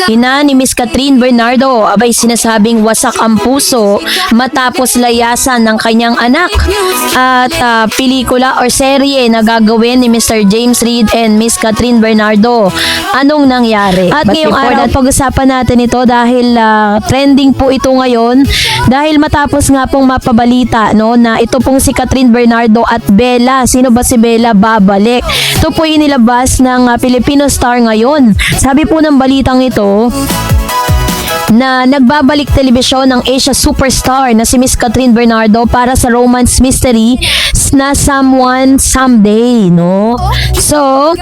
Ina ni Miss Catherine Bernardo, abay sinasabing wasak ang puso matapos layasan ng kanyang anak. At pelikula or serye na gagawin ni Mr. James Reid and Miss Catherine Bernardo. Anong nangyari? At ngayong araw, pag-usapan natin ito dahil trending po ito ngayon dahil matapos nga pong mapabalita no, na ito pong si Catherine Bernardo at Bella. Sino ba si Bella? Babalik. Ito po yung nilabas ng Filipino Star ngayon. Sabi po ng balitang ito na nagbabalik telebisyon ng Asia superstar na si Miss Catherine Bernardo para sa romance mystery na Someone Someday, no? So,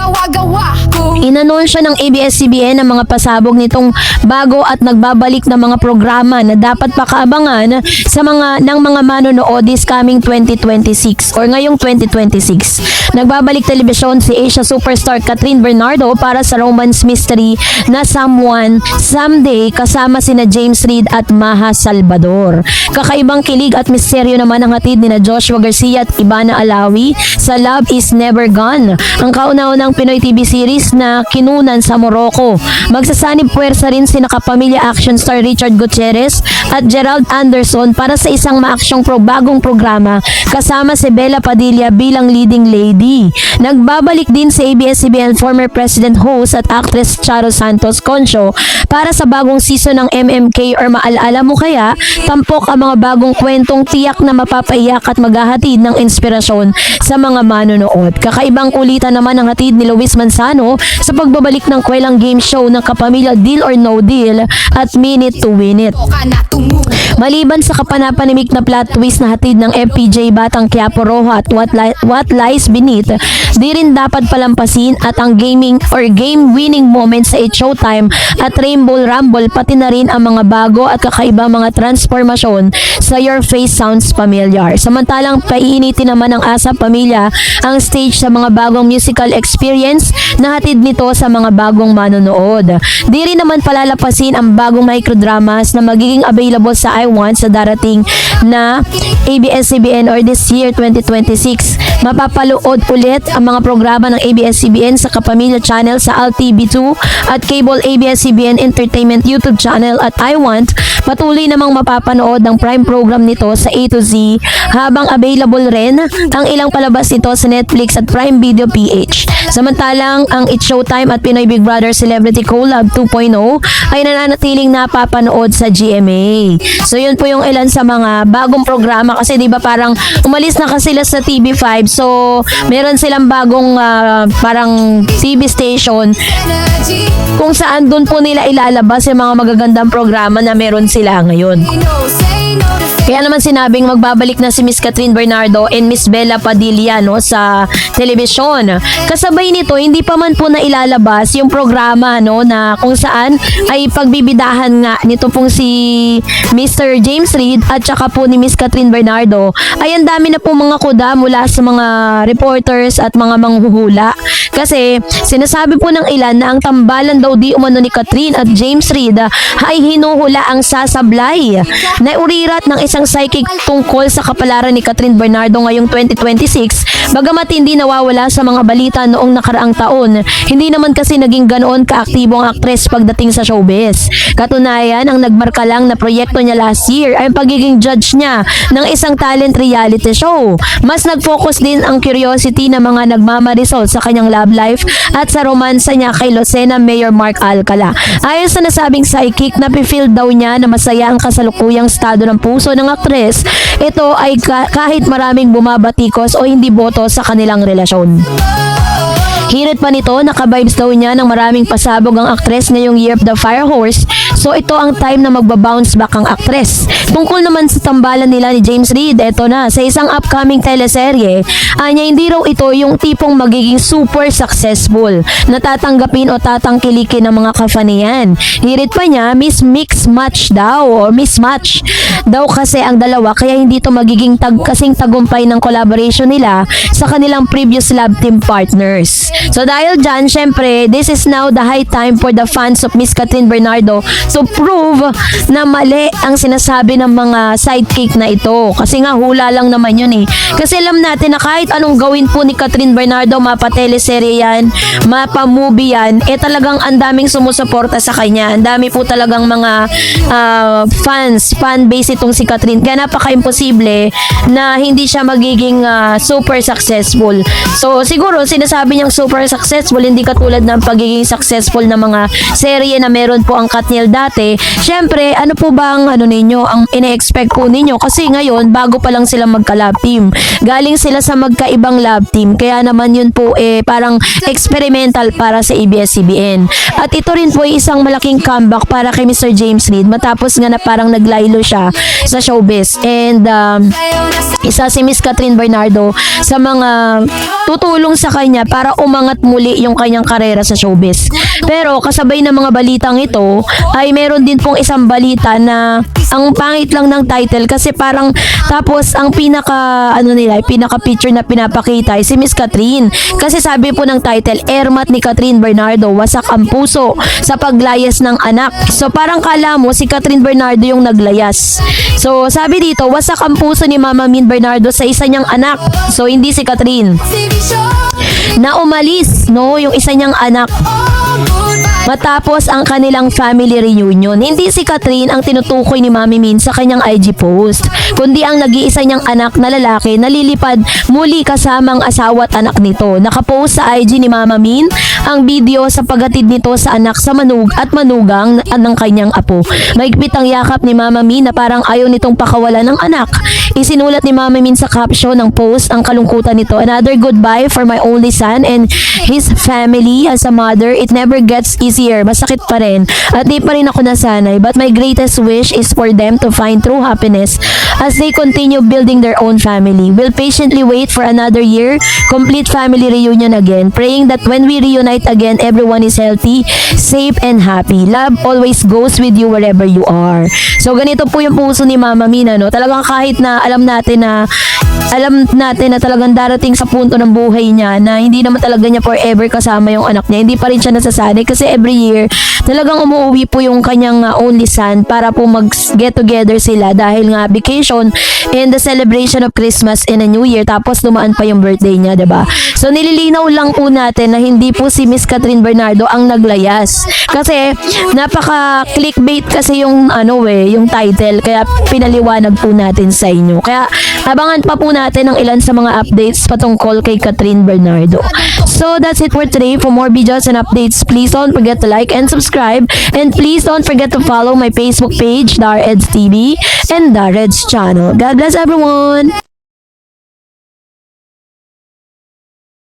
inanunsyo ng ABS-CBN ang mga pasabog nitong bago at nagbabalik na mga programa na dapat pakaabangan sa ng mga manonood this coming 2026 or ngayong 2026. Nagbabalik telebisyon si Asia superstar Catherine Bernardo para sa romance mystery na Someone Someday kasama sina James Reid at Maha Salvador. Kakaibang kilig at misteryo naman ang hatid ni Joshua Garcia at Ivana Alawi sa Love is Never Gone, ang kauna-unang Pinoy TV series na kinunan sa Morocco. Magsasanib puwersa rin sina kapamilya action star Richard Gutierrez at Gerald Anderson para sa isang maaksyong bagong programa kasama si Bella Padilla bilang leading lady. Nagbabalik din si ABS-CBN former president host at actress Charo Santos Concho para sa bagong season ng MMK or Maalala Mo Kaya, tampok ang mga bagong kwentong tiyak na mapapaiyak at maghahatid ng inspirasyon sa mga manonood. Kakaibang kulitan naman ang hatid ni Luis Manzano sa pagbabalik ng kwelang game show ng kapamilya Deal or No Deal at Minute to Win It. Maliban sa kapanapanimik na plot twist na hatid ng FPJ Batang Quiapo Rojo at What Lies Beneath, di rin dapat palampasin at ang gaming or game-winning moments sa It's Showtime at Rainbow Rumble, pati na rin ang mga bago at kakaibang mga transformasyon sa Your Face Sounds Familiar. Samantalang paiinitin naman ng ASAP Pamilya ang stage sa mga bagong musical experience na hatid nito sa mga bagong manonood. Di rin naman palalapasin ang bagong microdramas na magiging available sa iWant sa darating na ABS-CBN or this year 2026. Mapapalood ulit ang mga programa ng ABS-CBN sa Kapamilya Channel sa ALTV2 at Cable ABS-CBN Entertainment YouTube channel at iWant. Patuloy namang mapapanood ng prime program nito sa A to Z habang available rin ang ilang palabas nito sa Netflix at Prime Video PH. Samantalang ang It's Showtime at Pinoy Big Brother Celebrity Collab 2.0 ay nananatiling napapanood sa GMA. So yun po yung ilan sa mga bagong programa kasi di ba parang umalis na kasi sila sa TV5, so meron silang bagong parang TV station kung saan doon po nila ilalabas yung mga magagandang programa na meron sila ngayon. Kaya naman sinabing magbabalik na si Miss Catherine Bernardo and Miss Bella Padilla no, sa telebisyon. Kasabay nito, hindi pa man po na ilalabas yung programa no, na kung saan ay pagbibidahan nga nito pong si Mr. James Reid at saka po ni Miss Catherine Bernardo. Ay ang dami na po mga kuda mula sa mga reporters at mga manghuhula. Kasi sinasabi po ng ilan na ang tambalan daw di umano ni Catherine at James Reid ay hinuhula ang sasablay na urirat ng isang psychic tungkol sa kapalaran ni Catherine Bernardo ngayong 2026. Bagamat hindi nawawala sa mga balita noong nakaraang taon, hindi naman kasi naging ganoon kaaktibo ang aktres pagdating sa showbiz. Katunayan, ang nagmarka lang na proyekto niya last year ay ang pagiging judge niya ng isang talent reality show. Mas nag-focus din ang curiosity ng mga nagmamarisol sa kanyang love life at sa romansa niya kay Lucena Mayor Mark Alcala. Ayon sa nasabing psychic, napifeel daw niya na masaya ang kasalukuyang estado ng puso ng aktres. Ito ay kahit maraming bumabatikos o hindi boto sa kanilang relasyon. Hirit pa nito, naka-vibes daw niya ng maraming pasabog ang aktres ngayong Year of the Fire Horse. So ito ang time na magbabounce back ang aktres. Tungkol naman sa tambalan nila ni James Reid, eto na, sa isang upcoming teleserye, anya hindi raw ito yung tipong magiging super successful na tatanggapin o tatangkilikin ng mga kafanian. Hirit pa niya, Miss Match daw o mismatch daw kasi ang dalawa kaya hindi ito magiging kasing tagumpay ng collaboration nila sa kanilang previous love team partners. So dahil dyan, syempre, this is now the high time for the fans of Miss Catherine Bernardo to prove na mali ang sinasabi ng ng mga sidekick na ito. Kasi nga hula lang naman yun eh. Kasi alam natin na kahit anong gawin po ni Catherine Bernardo, mapa-teleserye yan, mapa-movie yan, talagang ang daming sumusuporta sa kanya. Ang dami po talagang mga fan base itong si Catherine. Kaya napaka-imposible na hindi siya magiging super successful. So siguro sinasabi niyang super successful, hindi katulad ng pagiging successful na mga serye na meron po ang Katniel dati. Syempre, ano po ba ang ang ine-expect po ninyo? Kasi ngayon, bago pa lang sila magka-love team. Galing sila sa magkaibang love team. Kaya naman yun po parang experimental para sa ABS-CBN. At ito rin po ay isang malaking comeback para kay Mr. James Reid matapos nga na parang naglaylo siya sa showbiz. And isa si Miss Catherine Bernardo sa mga tutulong sa kanya para umangat muli yung kanyang karera sa showbiz. Pero kasabay ng mga balitang ito ay meron din pong isang balita na ang pangit lang ng title kasi parang tapos ang pinaka pinaka picture na pinapakita ay si Miss Catherine. Kasi sabi po ng title, Ermat ni Catherine Bernardo, wasak ang puso sa paglayas ng anak. So parang kala mo si Catherine Bernardo yung naglayas. So sabi dito, wasak ang puso ni Mama Min Bernardo sa isa niyang anak. So hindi si Catherine. Na umalis, yung isa niyang anak matapos ang kanilang family reunion. Hindi si Catherine ang tinutukoy ni Mami Min sa kanyang IG post, kundi ang nag-iisa niyang anak na lalaki na lilipad muli kasamang asawa at anak nito. Nakapost sa IG ni Mama Min ang video sa paghatid nito sa anak sa manugang ng kanyang apo. Maigpit ang yakap ni Mama Min na parang ayaw nitong pakawalan ng anak. Isinulat ni Mama Min sa caption ng post ang kalungkutan nito. Another goodbye for my only son and his family. As a mother, it never gets easier. Masakit pa rin. At di pa rin ako nasanay. But my greatest wish is for them to find true happiness as they continue building their own family. We'll patiently wait for another year, complete family reunion again, praying that when we reunite again, everyone is healthy, safe, and happy. Love always goes with you wherever you are. So ganito po yung puso ni Mama Min, Talagang kahit na alam natin na talagang darating sa punto ng buhay niya na hindi naman talaga niya forever kasama yung anak niya. Hindi pa rin siya nasasanay kasi every year talagang umuwi po yung kanyang only son para po mag-get together sila dahil nga vacation and the celebration of Christmas and a New Year, tapos dumaan pa yung birthday niya, diba? So nililinaw lang po natin na hindi po si Miss Catherine Bernardo ang naglayas. Kasi napaka-clickbait kasi yung yung title, kaya pinaliwanag po natin sa inyo. Kaya abangan pa po natin ang ilan sa mga updates patungkol kay Catherine Bernardo. So that's it for today. For more videos and updates, please don't forget to like and subscribe, and please don't forget to follow my Facebook page, Dar Eds TV, and Dar Eds channel. God bless everyone!